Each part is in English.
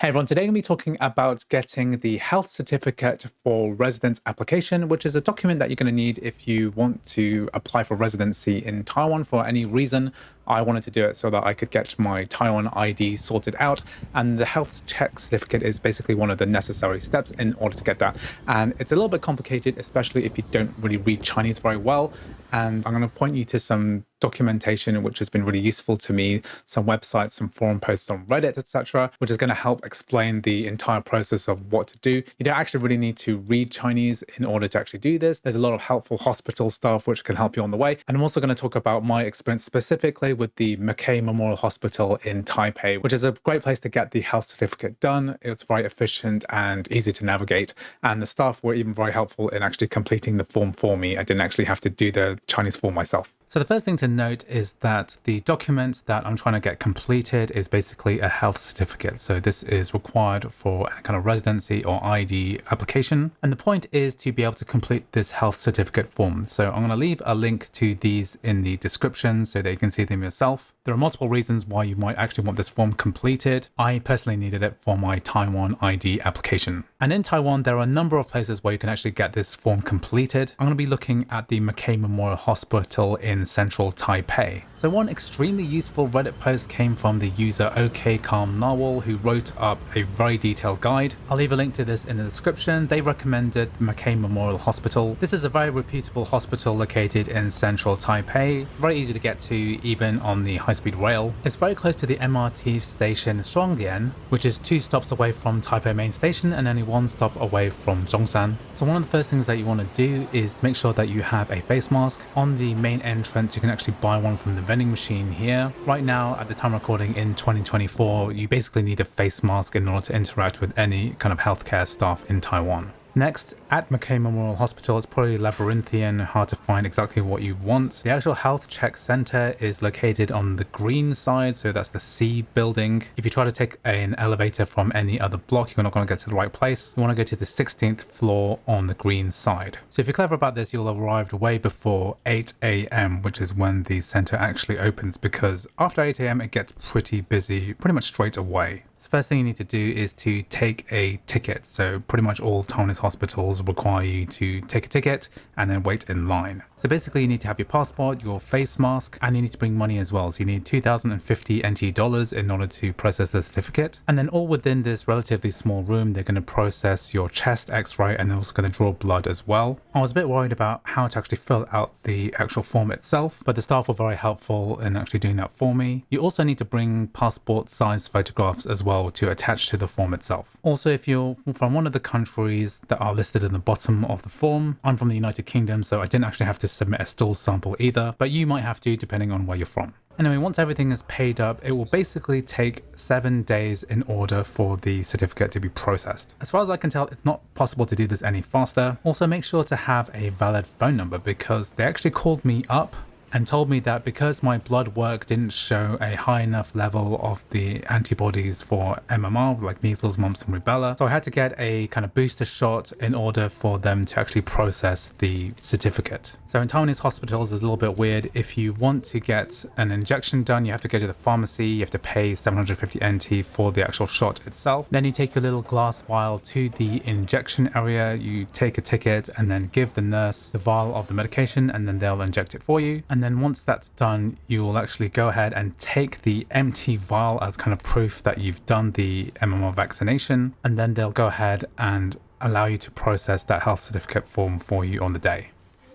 Hey everyone, today I'm going to be talking about getting the health certificate for residence application, which is a document that you're going to need if you want to apply for residency in Taiwan for any reason. I wanted to do it so that I could get my Taiwan ID sorted out, and the health check certificate is basically one of the necessary steps in order to get that. And it's a little bit complicated, especially if you don't really read Chinese very well. And I'm going to point you to some documentation which has been really useful to me, some websites, some forum posts on Reddit, etc., which is going to help explain the entire process of what to do. You don't actually really need to read Chinese in order to actually do this. There's a lot of helpful hospital stuff which can help you on the way. And I'm also going to talk about my experience specifically with the Mackay Memorial Hospital in Taipei, which is a great place to get the health certificate done. It's very efficient and easy to navigate. And the staff were even very helpful in actually completing the form for me. I didn't actually have to do the Chinese form myself. So the first thing to note is that the document that I'm trying to get completed is basically a health certificate. So this is required for any kind of residency or ID application. And the point is to be able to complete this health certificate form. So I'm going to leave a link to these in the description so that you can see them yourself. There are multiple reasons why you might actually want this form completed. I personally needed it for my Taiwan ID application. And in Taiwan, there are a number of places where you can actually get this form completed. I'm going to be looking at the Mackay Memorial Hospital in central Taipei. So one extremely useful Reddit post came from the user OK Calm Narwhal, who wrote up a very detailed guide. I'll leave a link to this in the description. They recommended Mackay Memorial Hospital. This is a very reputable hospital located in central Taipei, very easy to get to even on the high-speed rail. It's very close to the MRT station Shuanglian, which is 2 stops away from Taipei main station and only 1 stop away from Zhongshan. So one of the first things that you want to do is make sure that you have a face mask. On the main entrance, you can actually buy one from the vending machine here. Right now, at the time recording in 2024, you basically need a face mask in order to interact with any kind of healthcare staff in Taiwan. Next, at Mackay Memorial Hospital, it's probably labyrinthian, hard to find exactly what you want. The actual health check center is located on the green side, so that's the C building. If you try to take an elevator from any other block, you're not going to get to the right place. You want to go to the 16th floor on the green side. So if you're clever about this, you'll have arrived way before 8 a.m., which is when the center actually opens, because after 8 a.m. it gets pretty busy pretty much straight away. So the first thing you need to do is to take a ticket. So pretty much all Taiwanese hospitals require you to take a ticket and then wait in line. So basically you need to have your passport, your face mask, and you need to bring money as well. So you need 2,050 NT dollars in order to process the certificate. And then all within this relatively small room, they're going to process your chest x-ray and they're also going to draw blood as well. I was a bit worried about how to actually fill out the actual form itself, but the staff were very helpful in actually doing that for me. You also need to bring passport size photographs as well to attach to the form itself. Also, if you're from one of the countries that are listed in the bottom of the form, I'm from the United Kingdom, so I didn't actually have to submit a stool sample either, but you might have to depending on where you're from. Anyway, once everything is paid up, it will basically take 7 days in order for the certificate to be processed. As far as I can tell, it's not possible to do this any faster. Also, make sure to have a valid phone number because they actually called me up and told me that because my blood work didn't show a high enough level of the antibodies for MMR, like measles, mumps and rubella, so I had to get a kind of booster shot in order for them to actually process the certificate. So in Taiwanese hospitals, it's a little bit weird. If you want to get an injection done, you have to go to the pharmacy, you have to pay 750 NT for the actual shot itself. Then you take your little glass vial to the injection area, you take a ticket and then give the nurse the vial of the medication and then they'll inject it for you. And then once that's done, you will actually go ahead and take the empty vial as kind of proof that you've done the MMR vaccination. And then they'll go ahead and allow you to process that health certificate form for you on the day.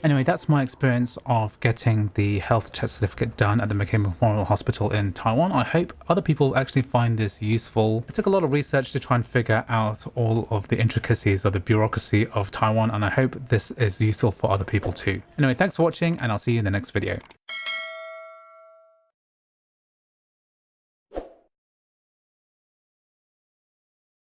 Anyway, that's my experience of getting the health check certificate done at the Mackay Memorial Hospital in Taiwan. I hope other people actually find this useful. It took a lot of research to try and figure out all of the intricacies of the bureaucracy of Taiwan, and I hope this is useful for other people too. Anyway, thanks for watching, and I'll see you in the next video.